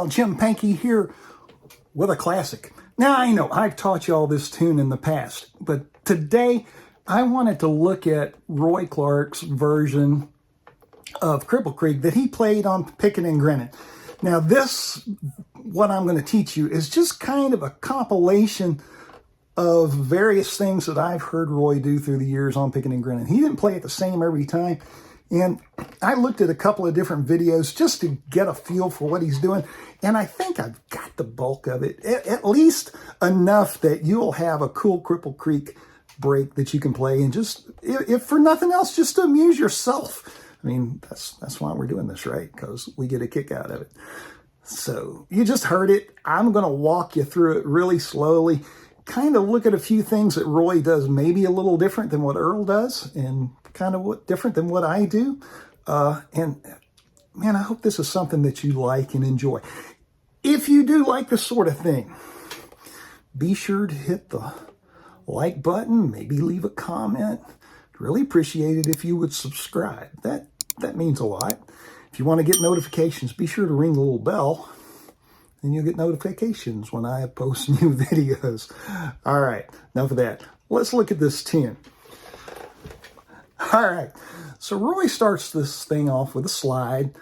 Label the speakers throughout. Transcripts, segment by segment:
Speaker 1: pal Jim Pankey here with a classic. Now I know I've taught you all this tune in the past, but today I wanted to look at Roy Clark's version of Cripple Creek that he played on Pickin and Grinnin. Now this, what I'm going to teach you, is just kind of a compilation of various things that I've heard Roy do through the years on Pickin and Grinnin. He didn't play it the same every time, and I looked at a couple of different videos just to get a feel for what he's doing, and I think I've got the bulk of it, at least enough that you'll have a cool Cripple Creek break that you can play, and just, if for nothing else, just to amuse yourself. I mean, that's why we're doing this, right? Because we get a kick out of it. So you just heard it. I'm going to walk you through it really slowly, kind of look at a few things that Roy does maybe a little different than what Earl does, and kind of different than what I do. And man, I hope this is something that you like and enjoy. If you do like this sort of thing, be sure to hit the like button, maybe leave a comment. Really appreciate it if you would subscribe. That means a lot. If you want to get notifications, be sure to ring the little bell, and you'll get notifications when I post new videos. All right, enough of that. Let's look at this tune. All right, so Roy starts this thing off with a slide.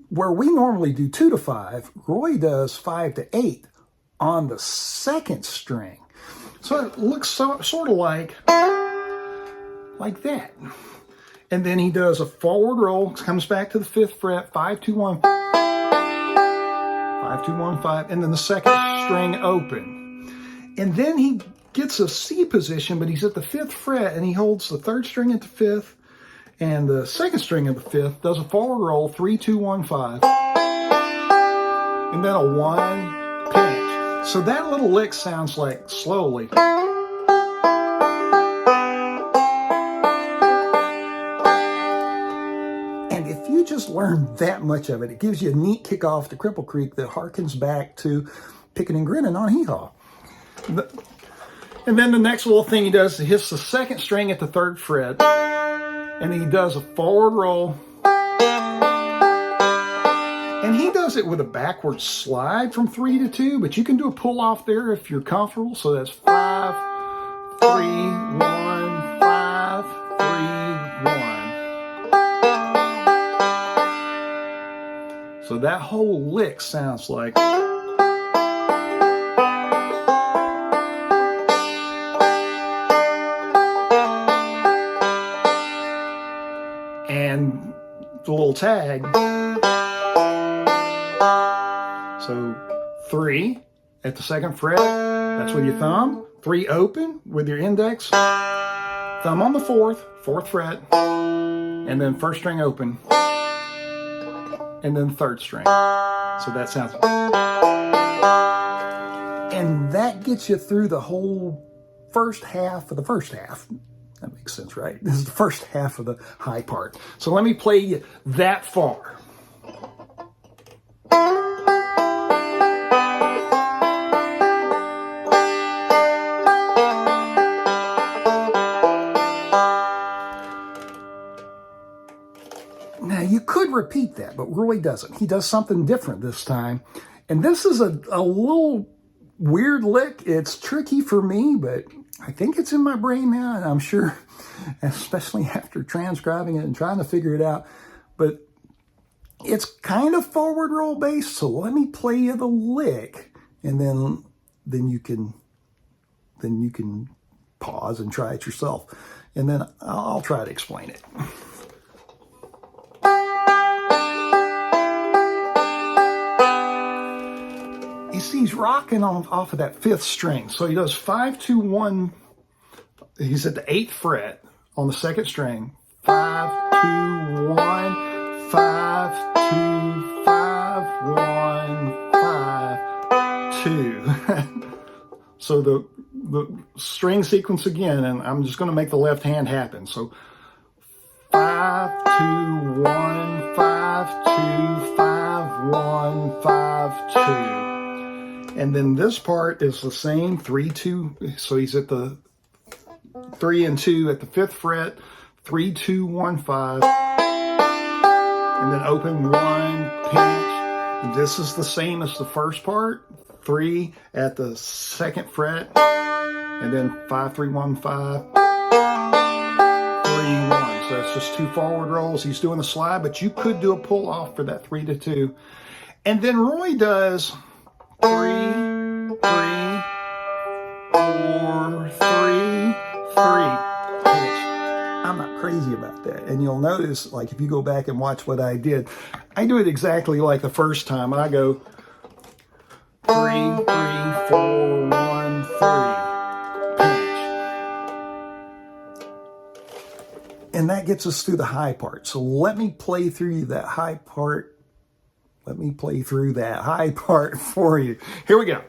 Speaker 1: Where we normally do 2 to 5, Roy does 5 to 8 on the second string. So it looks sort of like that. And then he does a forward roll, comes back to the 5th fret, 5, 2, 1, 5, 2, 1, 5, and then the second string open. And then he gets a C position, but he's at the 5th fret, and he holds the 3rd string at the 5th, and the 2nd string at the 5th, does a forward roll, 3, 2, 1, 5, and then a 1 pinch. So that little lick sounds like slowly. Just learn that much of it. It gives you a neat kickoff to Cripple Creek that harkens back to Pickin and Grinnin on Hee Haw. And then the next little thing he does, he hits the 2nd string at the 3rd fret, and he does a forward roll, and he does it with a backward slide from 3 to 2, but you can do a pull off there if you're comfortable. So that's 5, 3, 1, 5, 3, 1. So that whole lick sounds like. And the little tag. So 3 at the 2nd fret, that's with your thumb. 3 open with your index. Thumb on the 4th fret, and then 1st string open. And then 3rd string. So that sounds. And that gets you through the whole first half of the first half. That makes sense, right? This is the first half of the high part. So let me play you that far. Now, you could repeat that, but Roy doesn't. He does something different this time. And this is a little weird lick. It's tricky for me, but I think it's in my brain now, and I'm sure, especially after transcribing it and trying to figure it out. But it's kind of forward roll based, so let me play you the lick, and then you can pause and try it yourself. And then I'll try to explain it. He's rocking off of that 5th string. So he does 5, 2, 1. He's at the 8th fret on the 2nd string. 5, 2, 1, 5, 2, 5, 1, 5, 2. So the string sequence again, and I'm just going to make the left hand happen. So 5, 2, 1, 5, 2, 5, 1, 5, 2. And then this part is the same, 3, 2. So he's at the 3 and 2 at the 5th fret, 3, 2, 1, 5. And then open 1, pinch. This is the same as the first part. 3 at the 2nd fret, and then 5, 3, 1, 5, 3, 1. So that's just 2 forward rolls. He's doing a slide, but you could do a pull off for that 3 to 2. And then Roy does 3, 3, 4, 3, 3. I'm not crazy about that. And you'll notice, like, if you go back and watch what I did, I do it exactly like the first time. I go 3, 3, 4, 1, 3. Pinch. And that gets us through the high part. So let me play through that high part. Let me play through that high part for you. Here we go.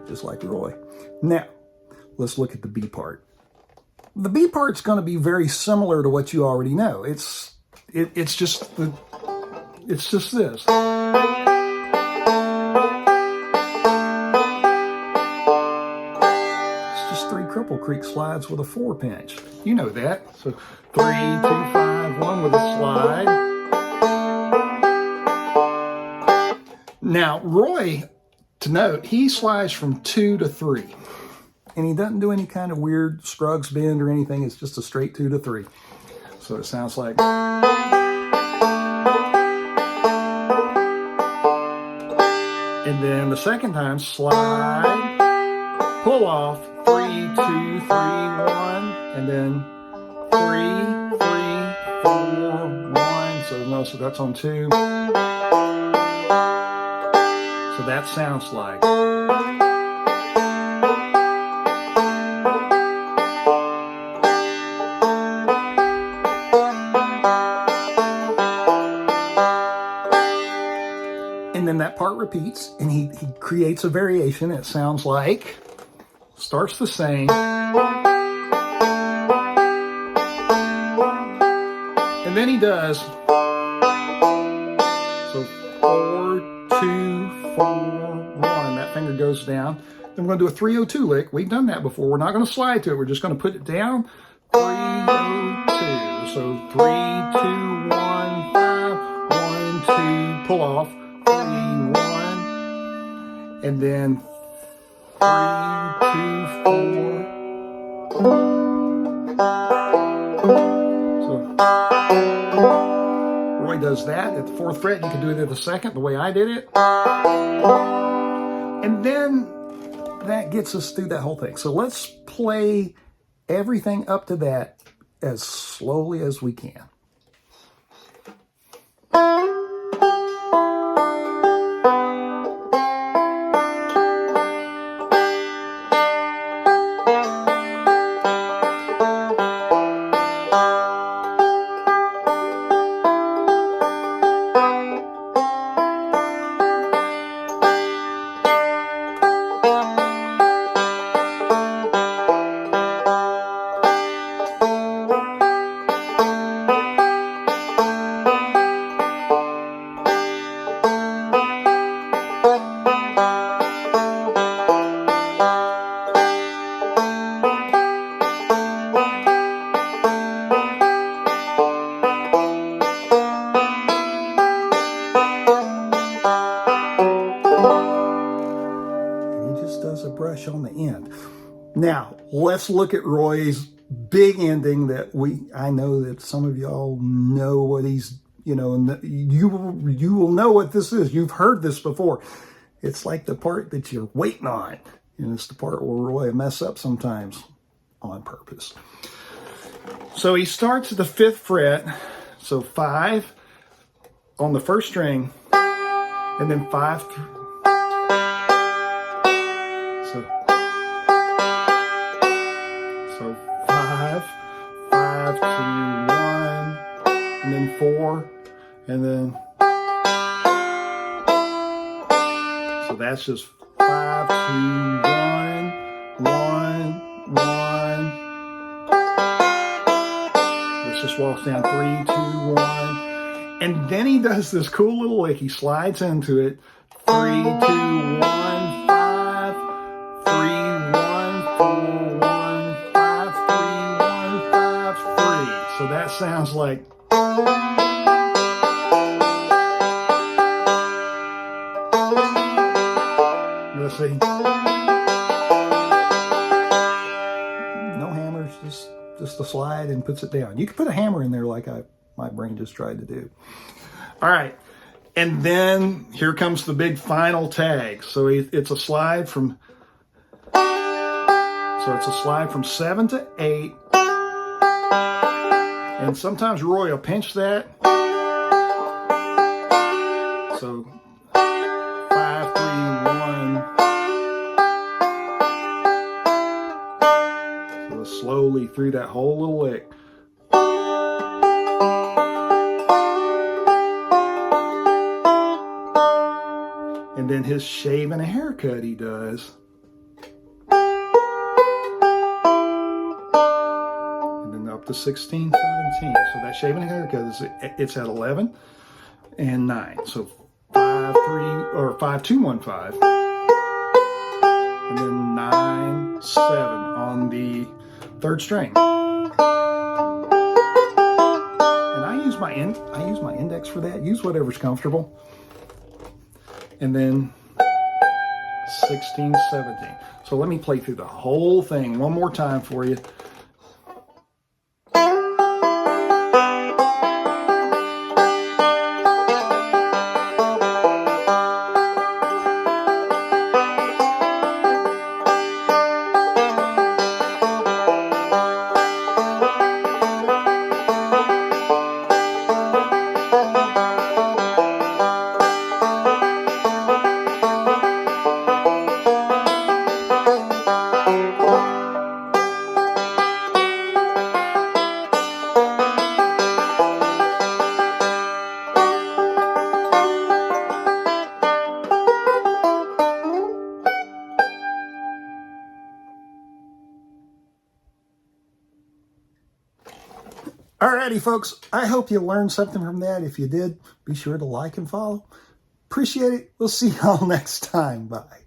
Speaker 1: Just like Roy. Now, let's look at the B part. The B part's going to be very similar to what you already know. It's just this. It's just 3 Cripple Creek slides with a 4 pinch. You know that. So 3, 2, 5, 1 with a slide. Now, Roy, to note, he slides from 2 to 3. And he doesn't do any kind of weird Scruggs bend or anything. It's just a straight 2 to 3. So it sounds like. And then the second time, slide, pull off, 3, 2, 3, 1, and then 3, 3, 4, 1. So no, so that's on 2. So that sounds like. And then that part repeats, and he creates a variation. It sounds like, starts the same. And then he does. So 4, 2, 4, 1. That finger goes down. Then we're going to do a 302 lick. We've done that before. We're not going to slide to it. We're just going to put it down. 302. So 3, 2, 1, 5, 1, 2. Pull off. 3, 1. And then 3, 2, 4. So Roy does that at the 4th fret. You can do it at the 2nd, the way I did it. And then that gets us through that whole thing. So let's play everything up to that as slowly as we can. On the end. Now, let's look at Roy's big ending that I know that some of y'all know what he's, and you will know what this is. You've heard this before. It's like the part that you're waiting on. And it's the part where Roy mess up sometimes on purpose. So he starts at the 5th fret. So 5 on the 1st string, and then 5 So 5, 5, 2, 1, and then 4, and then. So that's just 5, 2, 1. Let's just walk down 3, 2, 1. And then he does this cool little lick. He slides into it. 3, 2, 1, 5, 3, 1, 4, 1, 5, 3, 1, 5, 3. So that sounds like. Let's see. No hammers, just a slide and puts it down. You can put a hammer in there like my brain just tried to do. All right. And then here comes the big final tag. So it's a slide from 7 to 8. And sometimes Roy will pinch that. So 5, 3, 1. So slowly through that whole little lick. And then his shave and a haircut he does. And then up to 16, 17. So that shave and a haircut, it's at 11 and 9. So 5, 3, or 5, 2, 1, 5. And then 9, 7 on the 3rd string. And I use my index for that. Use whatever's comfortable. And then 16, 17. So let me play through the whole thing one more time for you. Alrighty, folks. I hope you learned something from that. If you did, be sure to like and follow. Appreciate it. We'll see y'all next time. Bye.